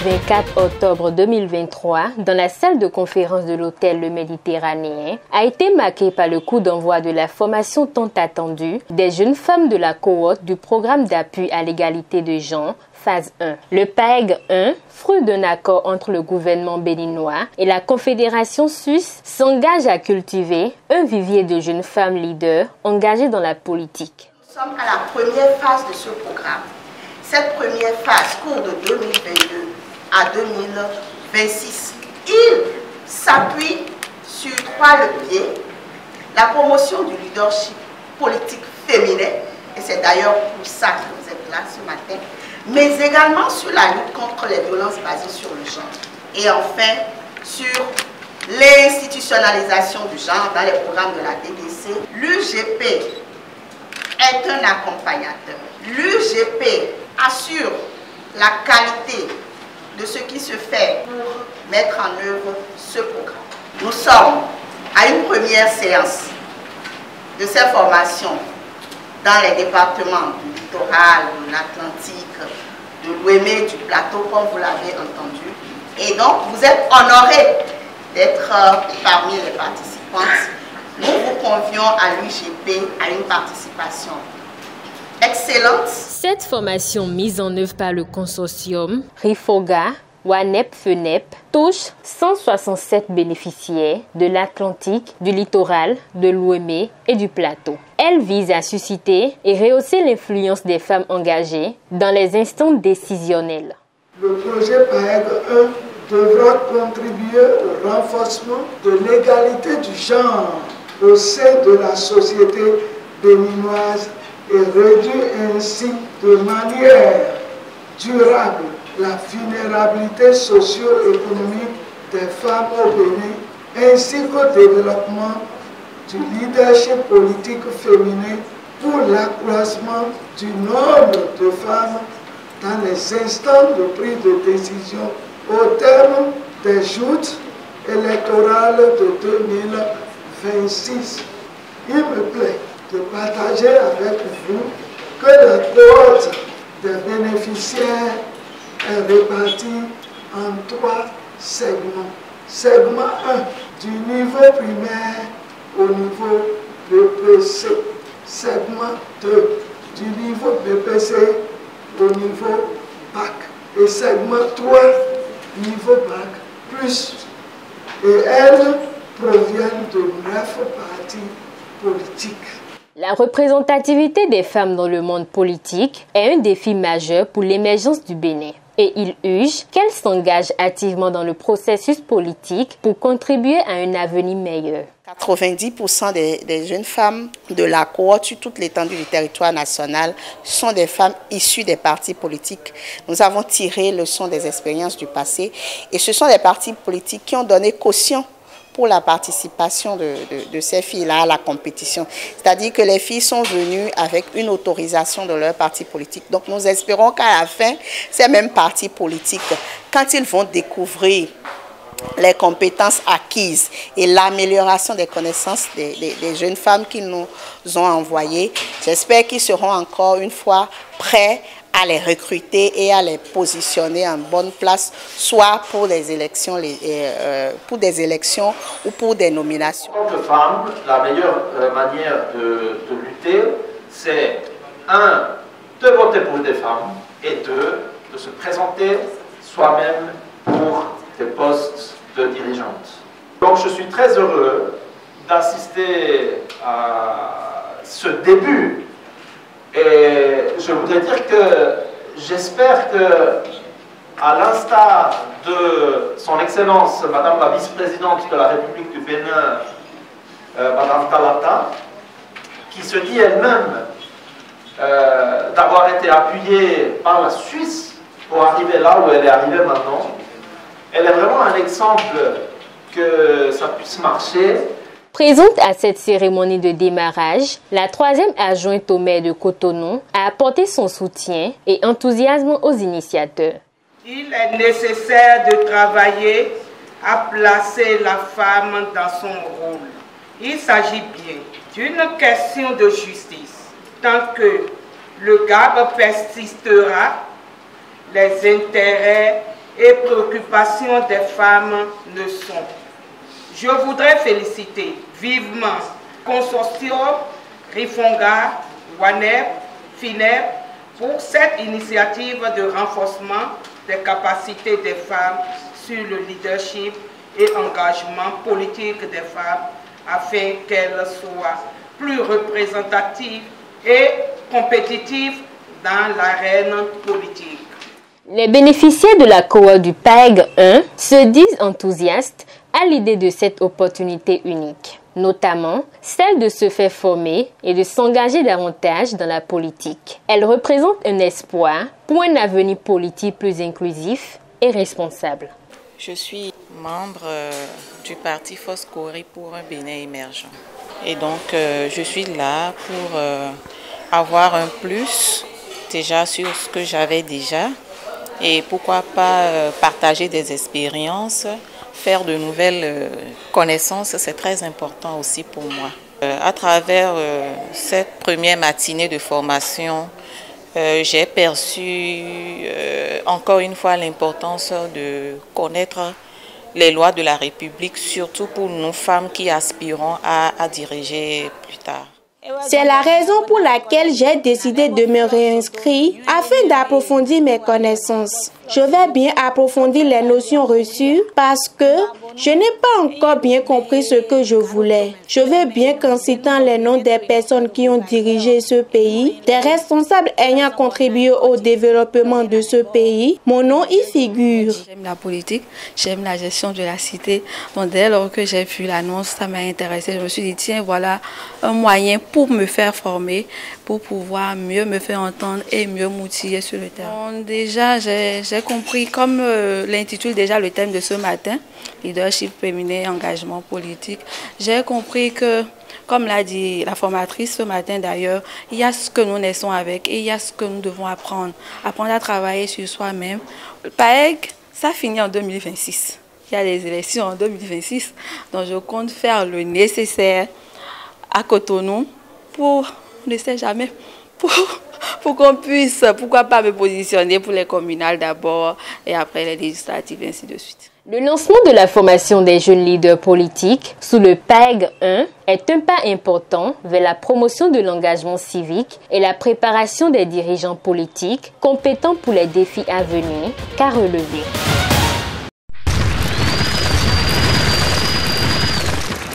24 octobre 2023, dans la salle de conférence de l'hôtel Le Méditerranéen, a été marqué par le coup d'envoi de la formation tant attendue des jeunes femmes de la cohorte du programme d'appui à l'égalité de genre, phase 1. Le PAEG 1, fruit d'un accord entre le gouvernement béninois et la Confédération suisse, s'engage à cultiver un vivier de jeunes femmes leaders engagées dans la politique. Nous sommes à la première phase de ce programme. Cette première phase court de 2022 à 2026. Il s'appuie sur 3 leviers. La promotion du leadership politique féminin, et c'est d'ailleurs pour ça que vous êtes là ce matin, mais également sur la lutte contre les violences basées sur le genre. Et enfin, sur l'institutionnalisation du genre dans les programmes de la DDC. L'UGP est un accompagnateur. L'UGP assure la qualité de ce qui se fait pour mettre en œuvre ce programme. Nous sommes à une première séance de ces formations dans les départements du littoral, de l'Atlantique, de l'Ouémé, du plateau, comme vous l'avez entendu. Et donc, vous êtes honorés d'être parmi les participantes. Nous vous convions à l'UGP à une participation excellente. Cette formation mise en œuvre par le consortium RIFOGA, WANEP, FENEP touche 167 bénéficiaires de l'Atlantique, du littoral, de l'Ouémé et du plateau. Elle vise à susciter et rehausser l'influence des femmes engagées dans les instances décisionnelles. Le projet PAEG 1 devra contribuer au renforcement de l'égalité du genre au sein de la société béninoise et réduire ainsi de manière durable la vulnérabilité socio-économique des femmes au Bénin, ainsi qu'au développement du leadership politique féminin pour l'accroissement du nombre de femmes dans les instances de prise de décision au terme des joutes électorales de 2026. Il me plaît de partager avec vous que la cohorte des bénéficiaires est répartie en 3 segments. Segment 1, du niveau primaire au niveau BPC. Segment 2, du niveau BPC au niveau bac. Et segment 3, niveau bac plus. Et elles proviennent de 9 partis politiques. La représentativité des femmes dans le monde politique est un défi majeur pour l'émergence du Bénin. Et il urge qu'elles s'engagent activement dans le processus politique pour contribuer à un avenir meilleur. 90% des jeunes femmes de la cohorte sur toute l'étendue du territoire national sont des femmes issues des partis politiques. Nous avons tiré leçon des expériences du passé et ce sont des partis politiques qui ont donné caution pour la participation de ces filles-là à la compétition. C'est-à-dire que les filles sont venues avec une autorisation de leur parti politique. Donc nous espérons qu'à la fin, ces mêmes partis politiques, quand ils vont découvrir les compétences acquises et l'amélioration des connaissances des jeunes femmes qu'ils nous ont envoyées, j'espère qu'ils seront encore une fois prêts à les recruter et à les positionner en bonne place, soit pour des élections, ou pour des nominations. En tant que femme, la meilleure manière de lutter, c'est 1, de voter pour des femmes et 2, de se présenter soi-même pour des postes de dirigeante. Donc je suis très heureux d'assister à ce début. Et je voudrais dire que j'espère que, à l'instar de son Excellence, Madame la Vice-présidente de la République du Bénin, Madame Talata, qui se dit elle-même d'avoir été appuyée par la Suisse pour arriver là où elle est arrivée maintenant, elle est vraiment un exemple que ça puisse marcher. Présente à cette cérémonie de démarrage, la 3e adjointe au maire de Cotonou a apporté son soutien et enthousiasme aux initiateurs. Il est nécessaire de travailler à placer la femme dans son rôle. Il s'agit bien d'une question de justice. Tant que le gap persistera, les intérêts et préoccupations des femmes ne sont. Je voudrais féliciter vivement Consortium, Rifonga, WANEP, FINEP pour cette initiative de renforcement des capacités des femmes sur le leadership et engagement politique des femmes afin qu'elles soient plus représentatives et compétitives dans l'arène politique. Les bénéficiaires de la cohorte du PAEG 1 se disent enthousiastes à l'idée de cette opportunité unique, notamment celle de se faire former et de s'engager davantage dans la politique. Elle représente un espoir pour un avenir politique plus inclusif et responsable. Je suis membre du parti Foscori pour un Bénin émergent. Et donc, je suis là pour avoir un plus déjà sur ce que j'avais déjà et pourquoi pas partager des expériences, faire de nouvelles connaissances, c'est très important aussi pour moi. À travers cette première matinée de formation, j'ai perçu encore une fois l'importance de connaître les lois de la République, surtout pour nous femmes qui aspirons à diriger plus tard. C'est la raison pour laquelle j'ai décidé de me réinscrire afin d'approfondir mes connaissances. Je vais bien approfondir les notions reçues parce que je n'ai pas encore bien compris ce que je voulais. Je veux bien qu'en citant les noms des personnes qui ont dirigé ce pays, des responsables ayant contribué au développement de ce pays, mon nom y figure. J'aime la politique, j'aime la gestion de la cité. Donc dès lors que j'ai vu l'annonce, ça m'a intéressée. Je me suis dit, tiens, voilà un moyen pour me faire former, pour pouvoir mieux me faire entendre et mieux m'outiller sur le terrain. Donc, déjà, j'ai compris, comme l'intitule déjà le thème de ce matin, leadership féminin, engagement politique, j'ai compris que, comme l'a dit la formatrice ce matin d'ailleurs, il y a ce que nous naissons avec et il y a ce que nous devons apprendre. Apprendre à travailler sur soi-même. Le PAEG, ça finit en 2026. Il y a les élections en 2026, donc je compte faire le nécessaire à Cotonou pour, on ne sait jamais, pour qu'on puisse, pourquoi pas me positionner pour les communales d'abord et après les législatives, ainsi de suite. Le lancement de la formation des jeunes leaders politiques sous le PAEG 1 est un pas important vers la promotion de l'engagement civique et la préparation des dirigeants politiques compétents pour les défis à venir qu'à relever.